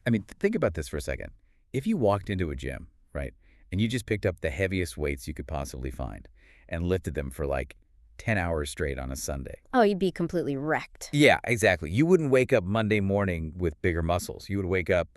I mean, think about this for a second. If you walked into a gym, right, and you just picked up the heaviest weights you could possibly find and lifted them for like 10 hours straight on a Sunday. Oh, you'd be completely wrecked. Yeah, exactly. You wouldn't wake up Monday morning with bigger muscles. You would wake up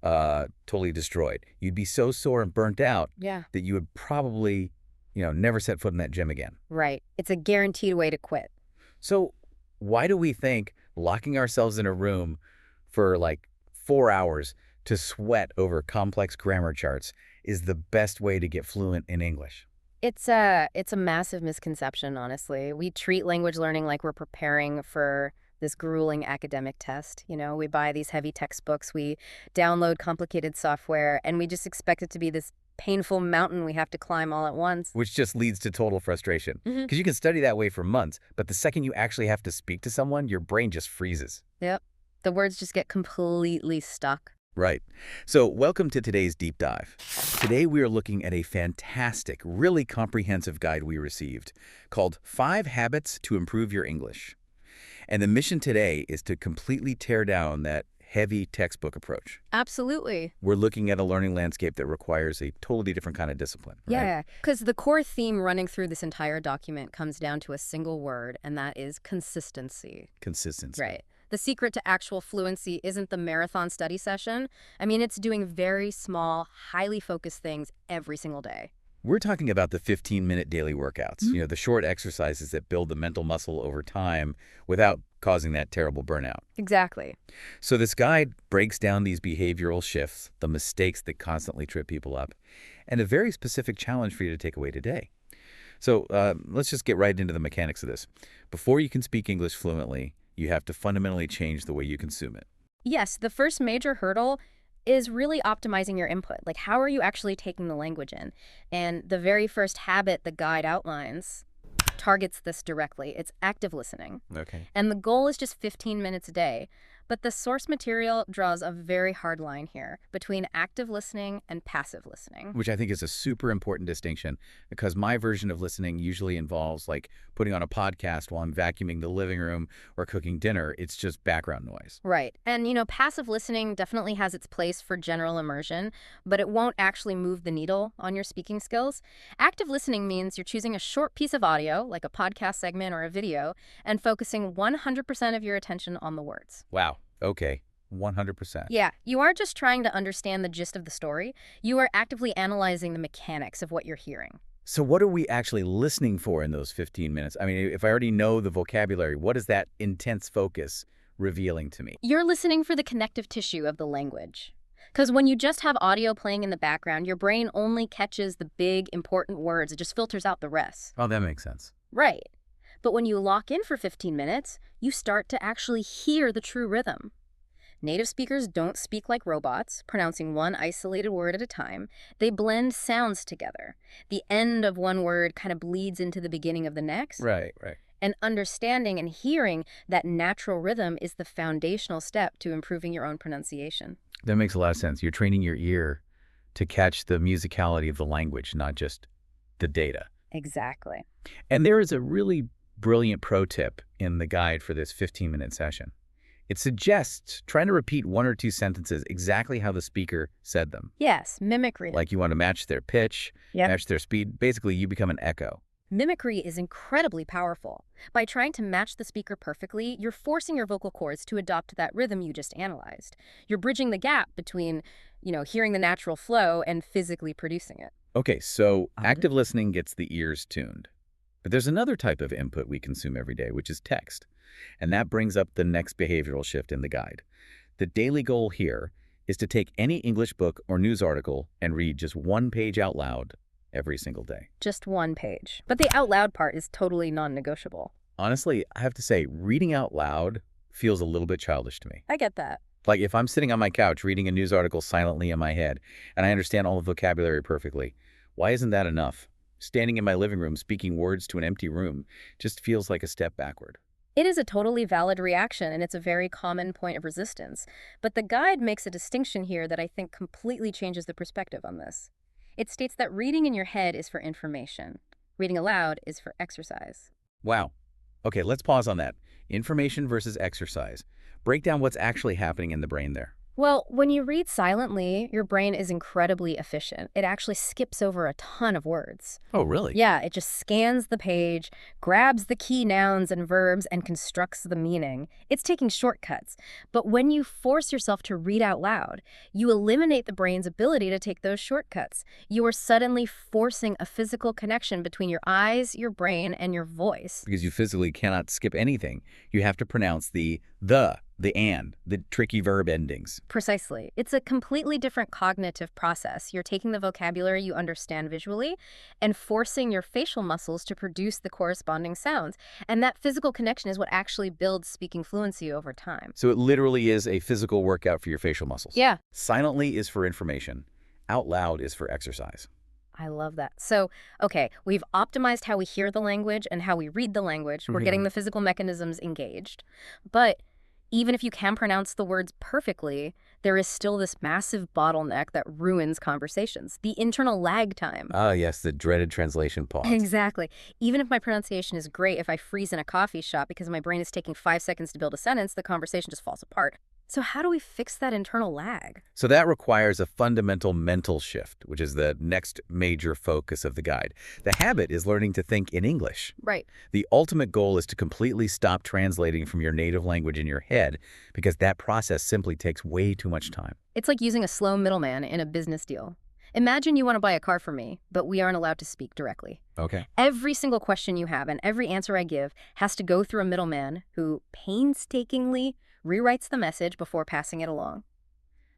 totally destroyed. You'd be so sore and burnt out Yeah. that you would probably, never set foot in that gym again. Right. It's a guaranteed way to quit. So why do we think locking ourselves in a room for like 4 hours to sweat over complex grammar charts is the best way to get fluent in English? It's a massive misconception, honestly. We treat language learning like we're preparing for this grueling academic test. We buy these heavy textbooks, we download complicated software, and we just expect it to be this painful mountain we have to climb all at once. Which just leads to total frustration. Hmm. Because you can study that way for months, but the second you actually have to speak to someone, your brain just freezes. Yep. The words just get completely stuck. Right. So welcome to today's deep dive. Today we are looking at a fantastic, really comprehensive guide we received called 5 Habits to Improve Your English. And the mission today is to completely tear down that heavy textbook approach. Absolutely. We're looking at a learning landscape that requires a totally different kind of discipline, right? Yeah, because the core theme running through this entire document comes down to a single word, and that is consistency. Consistency. Right. The secret to actual fluency isn't the marathon study session. I mean, it's doing very small, highly focused things every single day. We're talking about the 15-minute daily workouts, the short exercises that build the mental muscle over time without causing that terrible burnout. Exactly. So this guide breaks down these behavioral shifts, the mistakes that constantly trip people up, and a very specific challenge for you to take away today. So let's just get right into the mechanics of this. Before you can speak English fluently, you have to fundamentally change the way you consume it. Yes, the first major hurdle is really optimizing your input. Like, how are you actually taking the language in? And the very first habit the guide outlines targets this directly. It's active listening. Okay. And the goal is just 15 minutes a day. But the source material draws a very hard line here between active listening and passive listening. Which I think is a super important distinction because my version of listening usually involves like putting on a podcast while I'm vacuuming the living room or cooking dinner. It's just background noise. Right. And, passive listening definitely has its place for general immersion, but it won't actually move the needle on your speaking skills. Active listening means you're choosing a short piece of audio, like a podcast segment or a video, and focusing 100% of your attention on the words. Wow. Okay. 100%. Yeah, you aren't just trying to understand the gist of the story. You are actively analyzing the mechanics of what you're hearing. So what are we actually listening for in those 15 minutes? I mean, if I already know the vocabulary, what is that intense focus revealing to me? You're listening for the connective tissue of the language. Because when you just have audio playing in the background, your brain only catches the big, important words. It just filters out the rest. Oh, that makes sense. Right. But when you lock in for 15 minutes, you start to actually hear the true rhythm. Native speakers don't speak like robots, pronouncing one isolated word at a time. They blend sounds together. The end of one word kind of bleeds into the beginning of the next. Right, right. And understanding and hearing that natural rhythm is the foundational step to improving your own pronunciation. That makes a lot of sense. You're training your ear to catch the musicality of the language, not just the data. Exactly. And there is a really brilliant pro tip in the guide for this 15-minute session. It suggests trying to repeat 1 or 2 sentences exactly how the speaker said them. Yes, mimicry. Like you want to match their pitch, match their speed. Basically, you become an echo. Mimicry is incredibly powerful. By trying to match the speaker perfectly, you're forcing your vocal cords to adopt that rhythm you just analyzed. You're bridging the gap between, hearing the natural flow and physically producing it. Okay, so active listening gets the ears tuned. But there's another type of input we consume every day, which is text. And that brings up the next behavioral shift in the guide. The daily goal here is to take any English book or news article and read just 1 page out loud every single day. Just 1 page. But the out loud part is totally non-negotiable. Honestly, I have to say, reading out loud feels a little bit childish to me. I get that. Like if I'm sitting on my couch reading a news article silently in my head and I understand all the vocabulary perfectly, why isn't that enough? Standing in my living room speaking words to an empty room just feels like a step backward. It is a totally valid reaction, and it's a very common point of resistance. But the guide makes a distinction here that I think completely changes the perspective on this. It states that reading in your head is for information. Reading aloud is for exercise. Wow. Okay, let's pause on that. Information versus exercise. Break down what's actually happening in the brain there. Well, when you read silently, your brain is incredibly efficient. It actually skips over a ton of words. Oh, really? Yeah, it just scans the page, grabs the key nouns and verbs, and constructs the meaning. It's taking shortcuts. But when you force yourself to read out loud, you eliminate the brain's ability to take those shortcuts. You are suddenly forcing a physical connection between your eyes, your brain, and your voice. Because you physically cannot skip anything. You have to pronounce the and, the tricky verb endings. Precisely. It's a completely different cognitive process. You're taking the vocabulary you understand visually and forcing your facial muscles to produce the corresponding sounds. And that physical connection is what actually builds speaking fluency over time. So it literally is a physical workout for your facial muscles. Yeah, Silently is for information. Out loud is for exercise. I love that. So, okay, we've optimized how we hear the language and how we read the language. We're getting the physical mechanisms engaged. But even if you can pronounce the words perfectly, there is still this massive bottleneck that ruins conversations, the internal lag time. Ah, yes, the dreaded translation pause. Exactly. Even if my pronunciation is great, if I freeze in a coffee shop because my brain is taking 5 seconds to build a sentence, the conversation just falls apart. So how do we fix that internal lag? So that requires a fundamental mental shift, which is the next major focus of the guide. The habit is learning to think in English. Right. The ultimate goal is to completely stop translating from your native language in your head, because that process simply takes way too much time. It's like using a slow middleman in a business deal. Imagine you want to buy a car from me, but we aren't allowed to speak directly. Okay. Every single question you have and every answer I give has to go through a middleman who painstakingly rewrites the message before passing it along.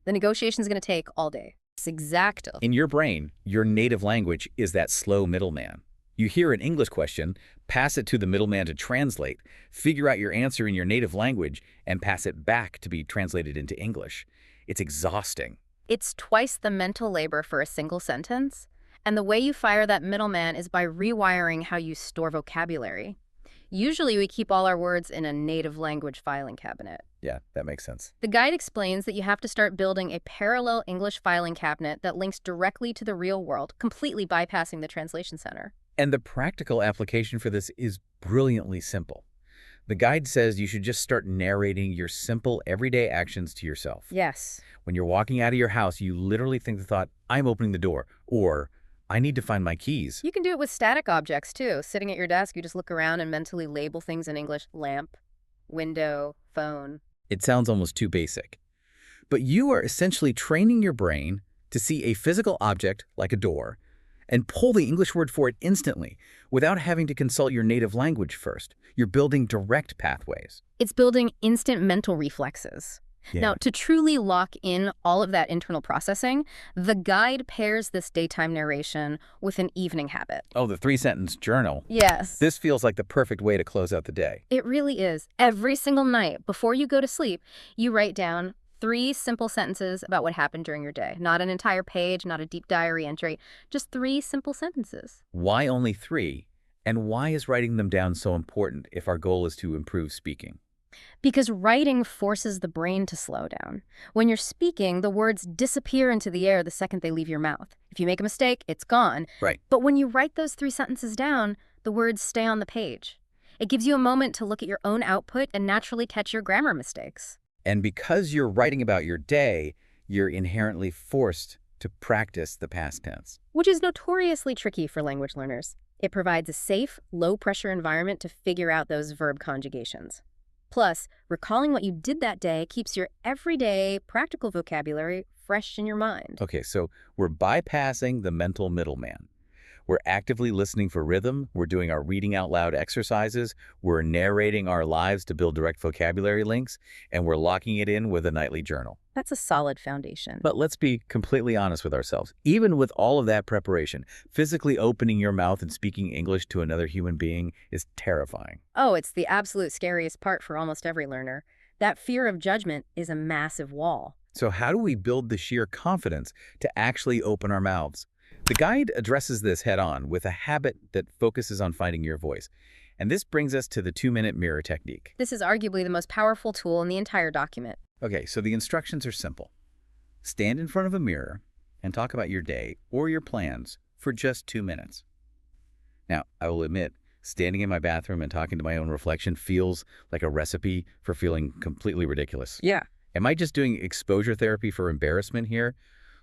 The negotiation is going to take all day. It's exacto. In your brain, your native language is that slow middleman. You hear an English question, pass it to the middleman to translate, figure out your answer in your native language, and pass it back to be translated into English. It's exhausting. It's twice the mental labor for a single sentence, and the way you fire that middleman is by rewiring how you store vocabulary. Usually we keep all our words in a native language filing cabinet. Yeah, that makes sense. The guide explains that you have to start building a parallel English filing cabinet that links directly to the real world, completely bypassing the translation center. And the practical application for this is brilliantly simple. The guide says you should just start narrating your simple everyday actions to yourself. Yes. When you're walking out of your house, you literally think the thought, I'm opening the door, or I need to find my keys. You can do it with static objects, too. Sitting at your desk, you just look around and mentally label things in English. Lamp, window, phone. It sounds almost too basic. But you are essentially training your brain to see a physical object, like a door, and pull the English word for it instantly, without having to consult your native language first. You're building direct pathways. It's building instant mental reflexes. Yeah. Now, to truly lock in all of that internal processing, the guide pairs this daytime narration with an evening habit. Oh, the 3-sentence journal. Yes. This feels like the perfect way to close out the day. It really is. Every single night, before you go to sleep, you write down 3 simple sentences about what happened during your day. Not an entire page, not a deep diary entry, just 3 simple sentences. Why only 3? And why is writing them down so important if our goal is to improve speaking? Because writing forces the brain to slow down. When you're speaking, the words disappear into the air the second they leave your mouth. If you make a mistake, it's gone. Right. But when you write those 3 sentences down, the words stay on the page. It gives you a moment to look at your own output and naturally catch your grammar mistakes. And because you're writing about your day, you're inherently forced to practice the past tense. Which is notoriously tricky for language learners. It provides a safe, low-pressure environment to figure out those verb conjugations. Plus, recalling what you did that day keeps your everyday, practical vocabulary fresh in your mind. Okay, so we're bypassing the mental middleman. We're actively listening for rhythm. We're doing our reading out loud exercises. We're narrating our lives to build direct vocabulary links. And we're locking it in with a nightly journal. That's a solid foundation. But let's be completely honest with ourselves. Even with all of that preparation, physically opening your mouth and speaking English to another human being is terrifying. Oh, it's the absolute scariest part for almost every learner. That fear of judgment is a massive wall. So how do we build the sheer confidence to actually open our mouths? The guide addresses this head-on with a habit that focuses on finding your voice. And this brings us to the 2-minute mirror technique. This is arguably the most powerful tool in the entire document. Okay, so the instructions are simple. Stand in front of a mirror and talk about your day or your plans for just 2 minutes. Now, I will admit, standing in my bathroom and talking to my own reflection feels like a recipe for feeling completely ridiculous. Yeah. Am I just doing exposure therapy for embarrassment here?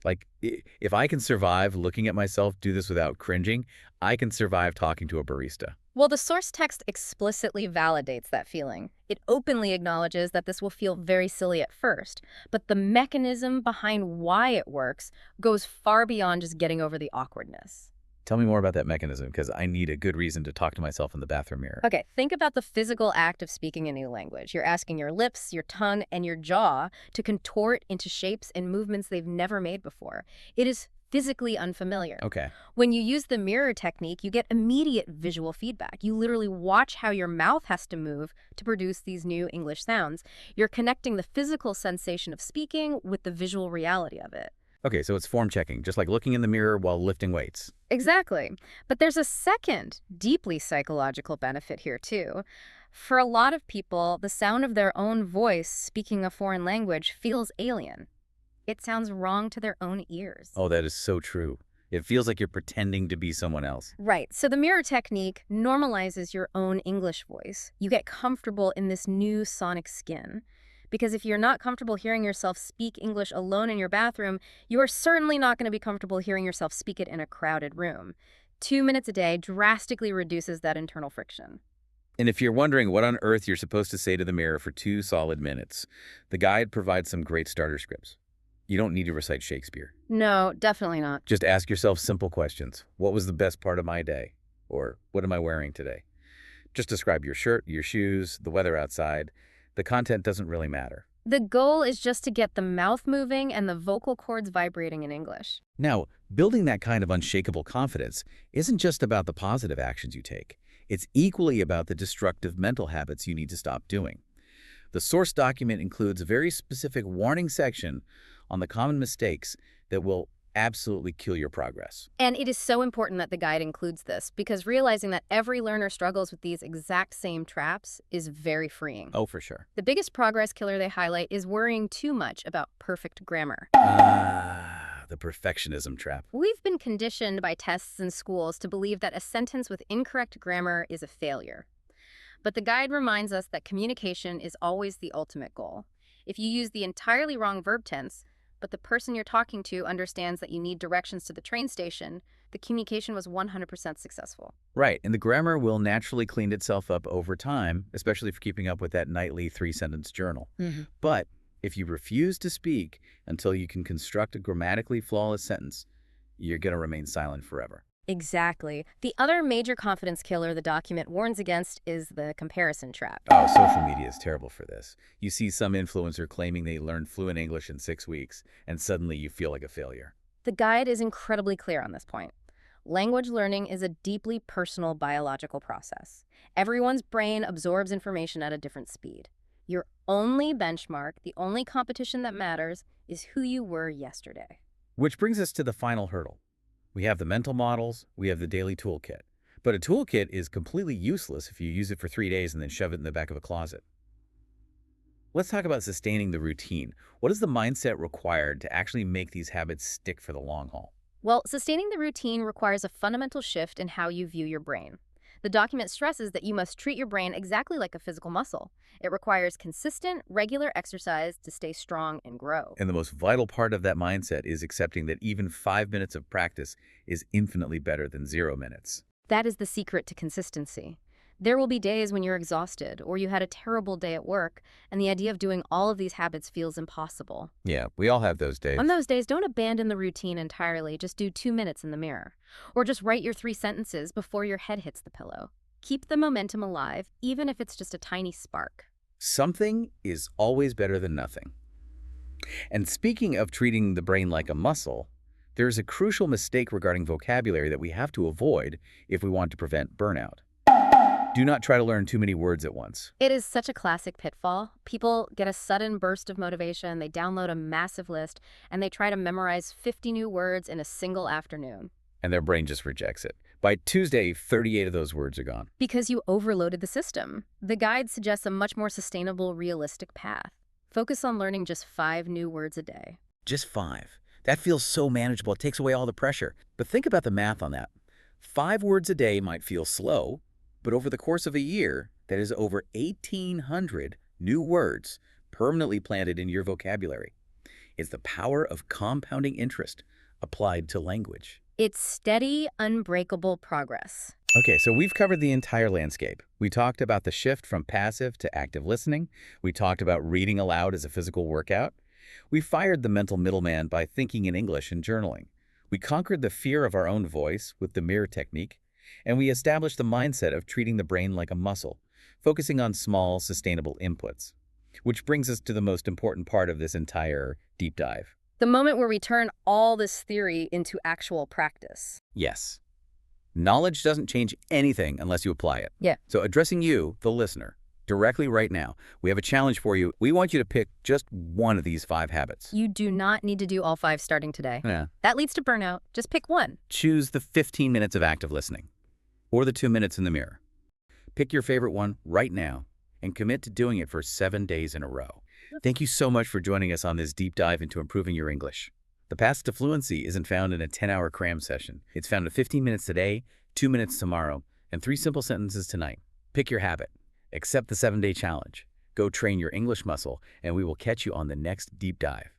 Like, if I can survive looking at myself do this without cringing, I can survive talking to a barista. Well, the source text explicitly validates that feeling. It openly acknowledges that this will feel very silly at first, but the mechanism behind why it works goes far beyond just getting over the awkwardness. Tell me more about that mechanism, because I need a good reason to talk to myself in the bathroom mirror. Okay, think about the physical act of speaking a new language. You're asking your lips, your tongue, and your jaw to contort into shapes and movements they've never made before. It is physically unfamiliar. Okay. When you use the mirror technique, you get immediate visual feedback. You literally watch how your mouth has to move to produce these new English sounds. You're connecting the physical sensation of speaking with the visual reality of it. Okay, so it's form checking, just like looking in the mirror while lifting weights. Exactly. But there's a second, deeply psychological benefit here, too. For a lot of people, the sound of their own voice speaking a foreign language feels alien. It sounds wrong to their own ears. Oh, that is so true. It feels like you're pretending to be someone else. Right. So the mirror technique normalizes your own English voice. You get comfortable in this new sonic skin. Because if you're not comfortable hearing yourself speak English alone in your bathroom, you are certainly not going to be comfortable hearing yourself speak it in a crowded room. 2 minutes a day drastically reduces that internal friction. And if you're wondering what on earth you're supposed to say to the mirror for 2 solid minutes, the guide provides some great starter scripts. You don't need to recite Shakespeare. No, definitely not. Just ask yourself simple questions. What was the best part of my day? Or what am I wearing today? Just describe your shirt, your shoes, the weather outside. The content doesn't really matter. The goal is just to get the mouth moving and the vocal cords vibrating in English. Now, building that kind of unshakable confidence isn't just about the positive actions you take. It's equally about the destructive mental habits you need to stop doing. The source document includes a very specific warning section on the common mistakes that will absolutely kill your progress. And it is so important that the guide includes this, because realizing that every learner struggles with these exact same traps is very freeing. Oh, for sure. The biggest progress killer they highlight is worrying too much about perfect grammar. The perfectionism trap. We've been conditioned by tests in schools to believe that a sentence with incorrect grammar is a failure. But the guide reminds us that communication is always the ultimate goal. If you use the entirely wrong verb tense, but the person you're talking to understands that you need directions to the train station, the communication was 100% successful. Right, and the grammar will naturally clean itself up over time, especially for keeping up with that nightly 3-sentence journal. But if you refuse to speak until you can construct a grammatically flawless sentence, you're going to remain silent forever. Exactly. The other major confidence killer the document warns against is the comparison trap. Oh, social media is terrible for this. You see some influencer claiming they learned fluent English in 6 weeks, and suddenly you feel like a failure. The guide is incredibly clear on this point. Language learning is a deeply personal biological process. Everyone's brain absorbs information at a different speed. Your only benchmark, the only competition that matters, is who you were yesterday. Which brings us to the final hurdle. We have the mental models, we have the daily toolkit. But a toolkit is completely useless if you use it for 3 days and then shove it in the back of a closet. Let's talk about sustaining the routine. What is the mindset required to actually make these habits stick for the long haul? Well, sustaining the routine requires a fundamental shift in how you view your brain. The document stresses that you must treat your brain exactly like a physical muscle. It requires consistent, regular exercise to stay strong and grow. And the most vital part of that mindset is accepting that even 5 minutes of practice is infinitely better than 0 minutes. That is the secret to consistency. There will be days when you're exhausted or you had a terrible day at work, and the idea of doing all of these habits feels impossible. Yeah, we all have those days. On those days, don't abandon the routine entirely. Just do 2 minutes in the mirror. Or just write your 3 sentences before your head hits the pillow. Keep the momentum alive, even if it's just a tiny spark. Something is always better than nothing. And speaking of treating the brain like a muscle, there's a crucial mistake regarding vocabulary that we have to avoid if we want to prevent burnout. Do not try to learn too many words at once. It is such a classic pitfall. People get a sudden burst of motivation, they download a massive list, and they try to memorize 50 new words in a single afternoon. And their brain just rejects it. By Tuesday, 38 of those words are gone. Because you overloaded the system. The guide suggests a much more sustainable, realistic path. Focus on learning just 5 new words a day. Just 5. That feels so manageable. It takes away all the pressure. But think about the math on that. 5 words a day might feel slow, but over the course of a year, that is over 1,800 new words permanently planted in your vocabulary. It's the power of compounding interest applied to language. It's steady, unbreakable progress. Okay, so we've covered the entire landscape. We talked about the shift from passive to active listening. We talked about reading aloud as a physical workout. We fired the mental middleman by thinking in English and journaling. We conquered the fear of our own voice with the mirror technique. And we established the mindset of treating the brain like a muscle, focusing on small, sustainable inputs. Which brings us to the most important part of this entire deep dive. The moment where we turn all this theory into actual practice. Yes. Knowledge doesn't change anything unless you apply it. Yeah. So addressing you, the listener, directly right now, we have a challenge for you. We want you to pick just one of these 5 habits. You do not need to do all 5 starting today. Yeah. That leads to burnout. Just pick one. Choose the 15 minutes of active listening or the 2 minutes in the mirror. Pick your favorite one right now and commit to doing it for 7 days in a row. Thank you so much for joining us on this deep dive into improving your English. The path to fluency isn't found in a 10-hour cram session. It's found in 15 minutes today, 2 minutes tomorrow, and 3 simple sentences tonight. Pick your habit. Accept the 7-day challenge. Go train your English muscle, and we will catch you on the next deep dive.